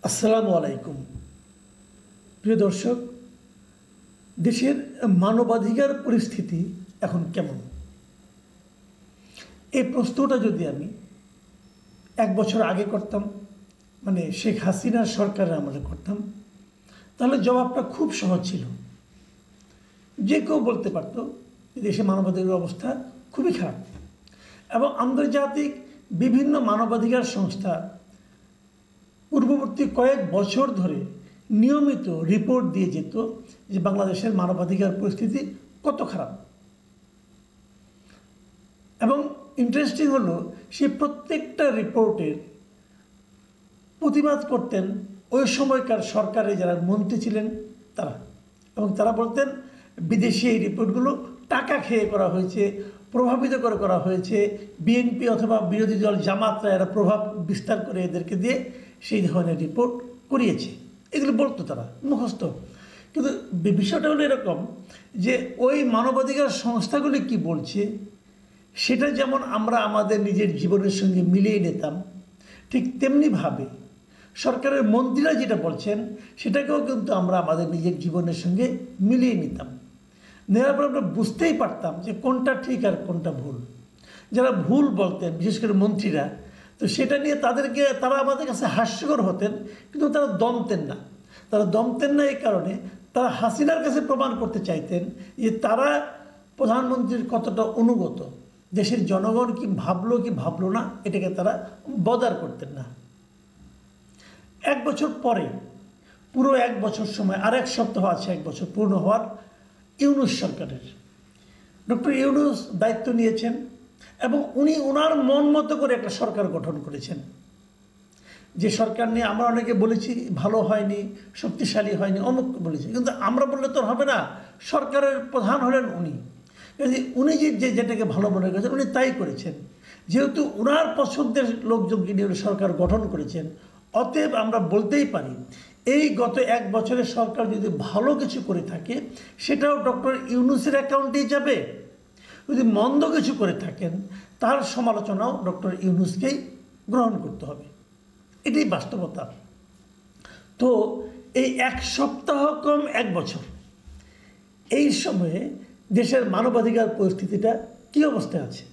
আসসালামু আলাইকুম। প্রিয় দর্শক, দেশের মানবাধিকার পরিস্থিতি এখন কেমন? এই প্রশ্নটা যদি আমি 1 বছর আগে করতাম, মানে শেখ হাসিনার সরকারের আমলে করতাম, তাহলে জবাবটা খুব সহজ ছিল। যে কেউ বলতে পারত দেশে মানবাধিকার অবস্থা খুবই খারাপ, এবং আন্তর্জাতিক বিভিন্ন মানবাধিকার সংস্থা পূর্ববর্তী কয়েক বছর ধরে নিয়মিত রিপোর্ট দিয়ে যেত যে বাংলাদেশের মানবাধিকার পরিস্থিতি কত খারাপ। এবং ইন্টারেস্টিং হলো, সেই প্রত্যেকটা রিপোর্টের প্রতিবাদ করতেন ওই সময়কার সরকারে যারা মন্ত্রী ছিলেন তারা, এবং তারা বলতেন বিদেশি এই রিপোর্টগুলো টাকা খেয়ে করা হয়েছে, প্রভাবিত করে করা হয়েছে, বিএনপি অথবা বিরোধী দল জামাতরা এরা প্রভাব বিস্তার করে এদেরকে দিয়ে সেই ধরনের রিপোর্ট করিয়েছে, এগুলো বলতো তারা মুখস্থ। কিন্তু বিষয়টা হলো এরকম যে ওই মানবাধিকার সংস্থাগুলি কি বলছে সেটা যেমন আমরা আমাদের নিজের জীবনের সঙ্গে মিলিয়ে নিতাম, ঠিক তেমনিভাবে সরকারের মন্ত্রীরা যেটা বলছেন সেটাকেও কিন্তু আমরা আমাদের নিজের জীবনের সঙ্গে মিলিয়ে নিতাম। নেওয়ার পর আমরা বুঝতেই পারতাম যে কোনটা ঠিক আর কোনটা ভুল। যারা ভুল বলতেন, বিশেষ করে মন্ত্রীরা, তো সেটা নিয়ে তারা আমাদের কাছে হাস্যকর হতেন, কিন্তু তারা দমতেন না। তারা দমতেন না এই কারণে তারা হাসিনার কাছে প্রমাণ করতে চাইতেন যে তারা প্রধানমন্ত্রীর কতটা অনুগত, দেশের জনগণ কি ভাবলো না এটাকে তারা বদার করতেন না। 1 বছর পরে, পুরো 1 বছর সময়, আর 1 সপ্তাহ আছে 1 বছর পূর্ণ হওয়ার ইউনূস সরকারের। ডক্টর ইউনূস দায়িত্ব নিয়েছেন এবং উনি ওনার মন মতো করে একটা সরকার গঠন করেছেন। যে সরকার নিয়ে আমরা অনেকে বলেছি ভালো হয়নি, শক্তিশালী হয়নি, অমুক বলেছি, কিন্তু আমরা বললে তো হবে না। সরকারের প্রধান হলেন উনি, উনি যেটাকে ভালো মনে করেছেন উনি তাই করেছেন। যেহেতু ওনার পছন্দের লোকজনকে নিয়ে সরকার গঠন করেছেন, অতএব আমরা বলতেই পারি এই গত 1 বছরের সরকার যদি ভালো কিছু করে থাকে সেটাও ডক্টর ইউনূসের অ্যাকাউন্টেই যাবে। যদি মন্দ কিছু করে থাকেন তার সমালোচনাও ডক্টর ইউনূসকেই গ্রহণ করতে হবে, এটাই বাস্তবতা। তো এই 1 সপ্তাহ কম 1 বছর, এই সময়ে দেশের মানবাধিকার পরিস্থিতিটা কী অবস্থায় আছে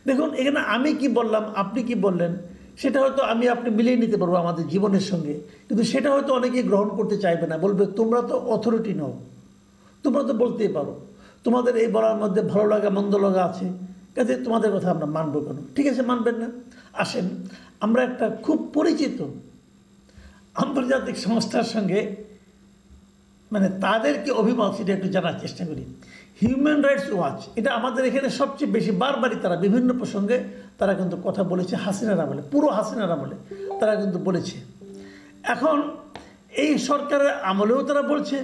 দেখুন। এখানে আমি কি বললাম, আপনি কি বললেন, সেটা হয়তো আপনি মিলিয়ে নিতে পারবো আমাদের জীবনের সঙ্গে, কিন্তু সেটা হয়তো অনেকেই গ্রহণ করতে চাইবে না। বলবে তোমরা তো অথরিটি নও, তোমরা তো বলতেই পারো, তোমাদের এই বলার মধ্যে ভালো লাগা মন্দ লাগা আছে, কাজে তোমাদের কথা আমরা মানবো কেন? ঠিক আছে, মানবেন না। আসেন আমরা একটা খুব পরিচিত আন্তর্জাতিক সংস্থার সঙ্গে, মানে তাদেরকে অভিমত সেটা একটু জানার চেষ্টা করি। হিউম্যান রাইটস ওয়াচ, এটা আমাদের এখানে সবচেয়ে বেশি বারবারই তারা বিভিন্ন প্রসঙ্গে তারা কিন্তু কথা বলেছে হাসিনার আমলে, পুরো হাসিনার আমলে তারা কিন্তু বলেছে। এখন এই সরকারের আমলেও তারা বলছে,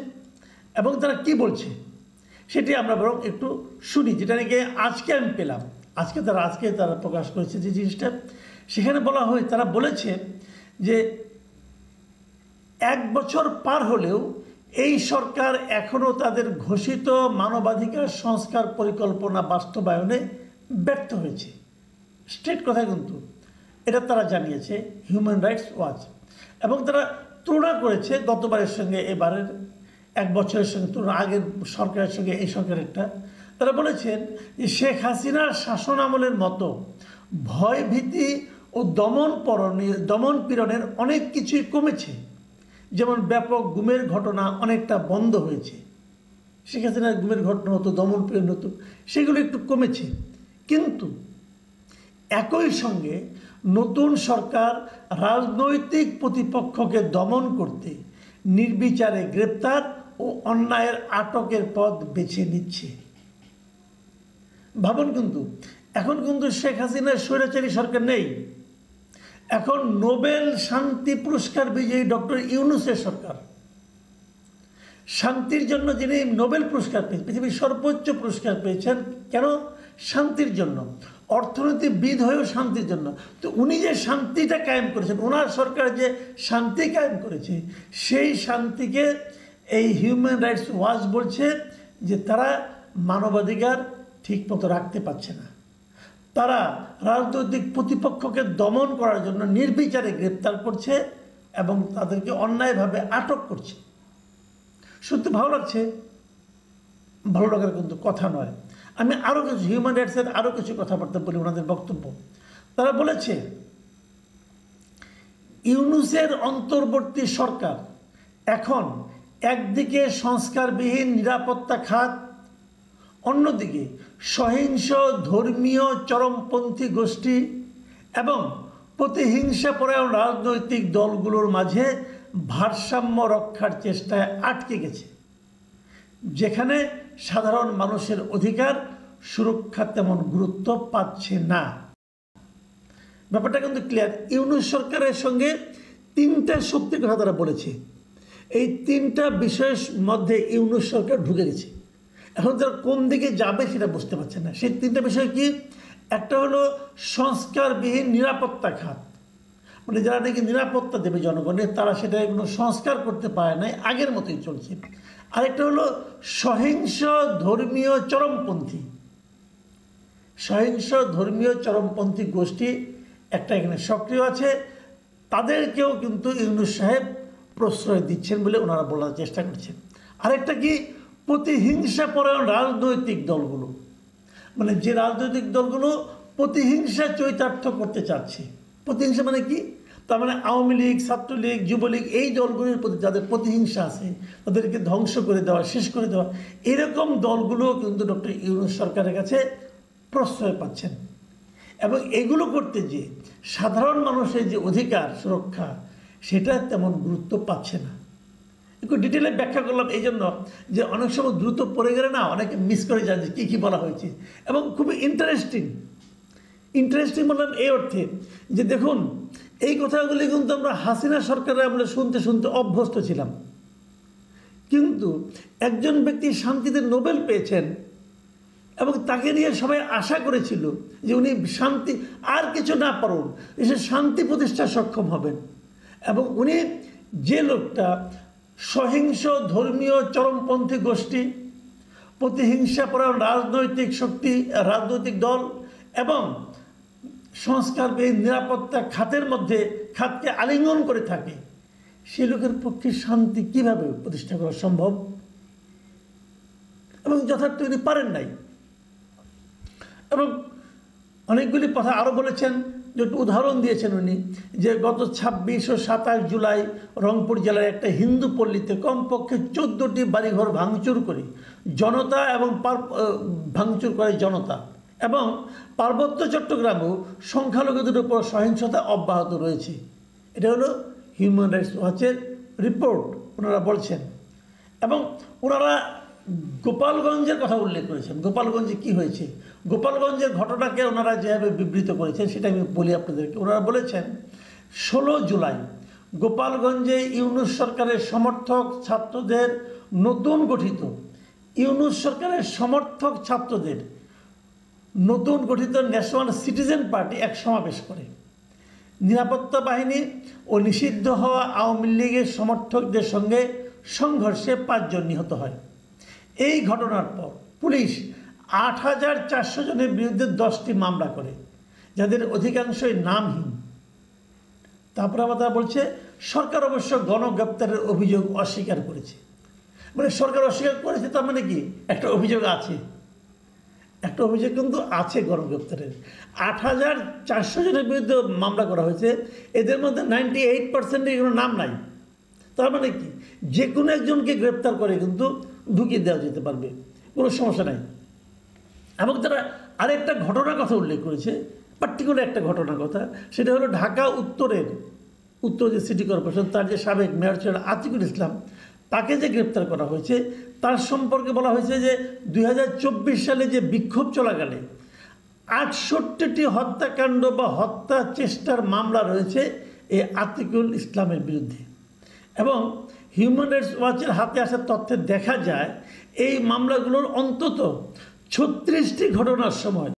এবং তারা কি বলছে সেটি আমরা বরং একটু শুনি, যেটা নাকি আজকে আমি পেলাম। আজকে তারা প্রকাশ করেছে যে জিনিসটা, সেখানে বলা হয়, তারা বলেছে যে 1 বছর পার হলেও এই সরকার এখনও তাদের ঘোষিত মানবাধিকার সংস্কার পরিকল্পনা বাস্তবায়নে ব্যর্থ হয়েছে। স্ট্রেট কথা কিন্তু এটা তারা জানিয়েছে হিউম্যান রাইটস ওয়াচ, এবং তারা তুলনা করেছে গতবারের সঙ্গে এবারের 1 বছরের সঙ্গে, তুলনা আগের সরকারের সঙ্গে এই সরকারেরটা। তারা বলেছেন যে শেখ হাসিনার শাসন আমলের মতো ভয় ভীতি ও দমন পীড়নের অনেক কিছুই কমেছে, যেমন ব্যাপক গুমের ঘটনা অনেকটা বন্ধ হয়েছে। শেখ হাসিনার গুমের ঘটনা হতো, দমন পীড়ন হতো, সেগুলো একটু কমেছে। কিন্তু একই সঙ্গে নতুন সরকার রাজনৈতিক প্রতিপক্ষকে দমন করতে নির্বিচারে গ্রেপ্তার ও অন্যায়ের আটকের পথ বেছে নিচ্ছে। ভাবুন, কিন্তু এখন কিন্তু শেখ হাসিনার স্বৈরাচারী সরকার নেই, এখন নোবেল শান্তি পুরস্কার বিজয়ী ডক্টর ইউনূসের সরকার। শান্তির জন্য যিনি নোবেল পুরস্কার পেয়েছেন, পৃথিবীর সর্বোচ্চ পুরস্কার পেয়েছেন, কেন? শান্তির জন্য। অর্থনীতিবিদ হয়েও শান্তির জন্য। তো উনি যে শান্তিটা কায়েম করেছেন, ওনার সরকার যে শান্তি কায়েম করেছে, সেই শান্তিকে এই হিউম্যান রাইটস ওয়াচ বলছে যে তারা মানবাধিকার ঠিক মতো রাখতে পারছে না। তারা রাজনৈতিক প্রতিপক্ষকে দমন করার জন্য নির্বিচারে গ্রেপ্তার করছে এবং তাদেরকে অন্যায়ভাবে আটক করছে। সত্যি ভালো লাগছে, ভালো লাগার কিন্তু কথা নয়। আমি আরও কিছু হিউম্যান রাইটসের আরও কিছু কথাবার্তা বলি, ওনাদের বক্তব্য। তারা বলেছে ইউনূসের অন্তর্বর্তী সরকার এখন একদিকে সংস্কারবিহীন নিরাপত্তা খাত, অন্যদিকে সহিংস ধর্মীয় চরমপন্থী গোষ্ঠী এবং প্রতিহিংসাপরায়ণ রাজনৈতিক দলগুলোর মাঝে ভারসাম্য রক্ষার চেষ্টায় আটকে গেছে, যেখানে সাধারণ মানুষের অধিকার সুরক্ষা তেমন গুরুত্ব পাচ্ছে না। ব্যাপারটা কিন্তু ক্লিয়ার। ইউনূস সরকারের সঙ্গে তিনটা শক্তির কথা তারা বলেছে। এই তিনটা বিষয়ের মধ্যে ইউনূস সরকার ঢুকে গেছে। এখন তারা কোন দিকে যাবে সেটা বুঝতে পারছে না। সেই তিনটা বিষয় কি? একটা হলো সংস্কারবিহীন নিরাপত্তা খাত, মানে যারা নাকি নিরাপত্তা দেবে জনগণের, তারা সেটা কোনো সংস্কার করতে পারে নাই, আগের মতোই চলছে। আরেকটা হলো সহিংস ধর্মীয় চরমপন্থী গোষ্ঠী একটা এখানে সক্রিয় আছে, তাদেরকেও কিন্তু ইউনূস সাহেব প্রশ্রয় দিচ্ছেন বলে ওনারা বলার চেষ্টা করছেন। আরেকটা কি? প্রতিহিংসাপরায়ণ রাজনৈতিক দলগুলো, মানে যে রাজনৈতিক দলগুলো প্রতিহিংসা চরিতার্থ করতে চাচ্ছে। প্রতিহিংসা মানে কি? তার মানে আওয়ামী লীগ, ছাত্রলীগ, যুবলীগ, এই দলগুলির প্রতি যাদের প্রতিহিংসা আছে তাদেরকে ধ্বংস করে দেওয়া, শেষ করে দেওয়া, এরকম দলগুলো কিন্তু ডক্টর ইউনূস সরকারের কাছে প্রশ্রয় পাচ্ছেন। এবং এগুলো করতে যে সাধারণ মানুষের যে অধিকার সুরক্ষা, সেটা তেমন গুরুত্ব পাচ্ছে না। একটু ডিটেলে ব্যাখ্যা করলাম এই জন্য যে অনেক সময় দ্রুত পড়ে গেলে না অনেকে মিস করে যান যে কী বলা হয়েছে। এবং খুবই ইন্টারেস্টিং বললাম এই অর্থে যে দেখুন, এই কথাগুলি কিন্তু আমরা হাসিনা সরকারের আমলে শুনতে শুনতে অভ্যস্ত ছিলাম, কিন্তু একজন ব্যক্তি শান্তিতে নোবেল পেয়েছেন এবং তাকে নিয়ে সবাই আশা করেছিল যে উনি শান্তি, আর কিছু না পারুন, এসে শান্তি প্রতিষ্ঠায় সক্ষম হবেন। এবং উনি যে লোকটা সহিংস ধর্মীয় চরমপন্থী গোষ্ঠী, প্রতিহিংসাপরায়ণ রাজনৈতিক দল এবং সংস্কারবিহীন নিরাপত্তা খাতকে আলিঙ্গন করে থাকে, সে লোকের পক্ষে শান্তি কিভাবে প্রতিষ্ঠা করা সম্ভব? এবং যথার্থ উনি পারেন নাই। এবং অনেকগুলি কথা আরও বলেছেন, যে একটু উদাহরণ দিয়েছেন উনি, যে গত 26 ও 27 জুলাই রংপুর জেলার একটা হিন্দু পল্লীতে কমপক্ষে 14টি বাড়িঘর ভাঙচুর করে জনতা এবং পার্বত্য চট্টগ্রামেও সংখ্যালঘুদের উপর সহিংসতা অব্যাহত রয়েছে। এটা হলো হিউম্যান রাইটস ওয়াচের রিপোর্ট, ওনারা বলছেন। এবং ওনারা গোপালগঞ্জের কথা উল্লেখ করেছেন। গোপালগঞ্জে কি হয়েছে, গোপালগঞ্জের ঘটনাকে ওনারা যেভাবে বিবৃত করেছেন সেটা আমি বলি আপনাদেরকে। ওনারা বলেছেন 16 জুলাই গোপালগঞ্জে ইউনূস সরকারের সমর্থক ছাত্রদের নতুন গঠিত ন্যাশনাল সিটিজেন পার্টি এক সমাবেশ করে। নিরাপত্তা বাহিনী ও নিষিদ্ধ হওয়া আওয়ামী লীগের সমর্থকদের সঙ্গে সংঘর্ষে 5 জন নিহত হয়। এই ঘটনার পর পুলিশ 8400 জনের বিরুদ্ধে 10টি মামলা করে, যাদের অধিকাংশই নামহীন। তারপরে আবার তারা বলছে সরকার অবশ্য গণগ্রেপ্তারের অভিযোগ অস্বীকার করেছে। মানে সরকার অস্বীকার করেছে, তার মানে কি একটা অভিযোগ আছে, একটা অভিযোগ কিন্তু আছে গণগ্রেপ্তারের। 8400 জনের বিরুদ্ধে মামলা করা হয়েছে, এদের মধ্যে 98% কোনো নাম নাই। তার মানে কি যে কোনো একজনকে গ্রেপ্তার করে কিন্তু ঢুকিয়ে দেওয়া যেতে পারবে, কোনো সমস্যা নাই। এবং তারা আরেকটা ঘটনার কথা উল্লেখ করেছে, পার্টিকুলার একটা ঘটনার কথা, সেটা হলো ঢাকা উত্তর যে সিটি কর্পোরেশন, তার যে সাবেক মেয়র ছিলেন আতিকুল ইসলাম, তাকে যে গ্রেপ্তার করা হয়েছে, তার সম্পর্কে বলা হয়েছে যে 2024 সালে যে বিক্ষোভ চলাকালে 68টি হত্যাকাণ্ড বা হত্যা চেষ্টার মামলা রয়েছে এই আতিকুল ইসলামের বিরুদ্ধে। এবং হিউম্যান রাইটস ওয়াচের হাতে আসা তথ্যে দেখা যায় এই মামলাগুলোর অন্তত 36টি ঘটনার সময়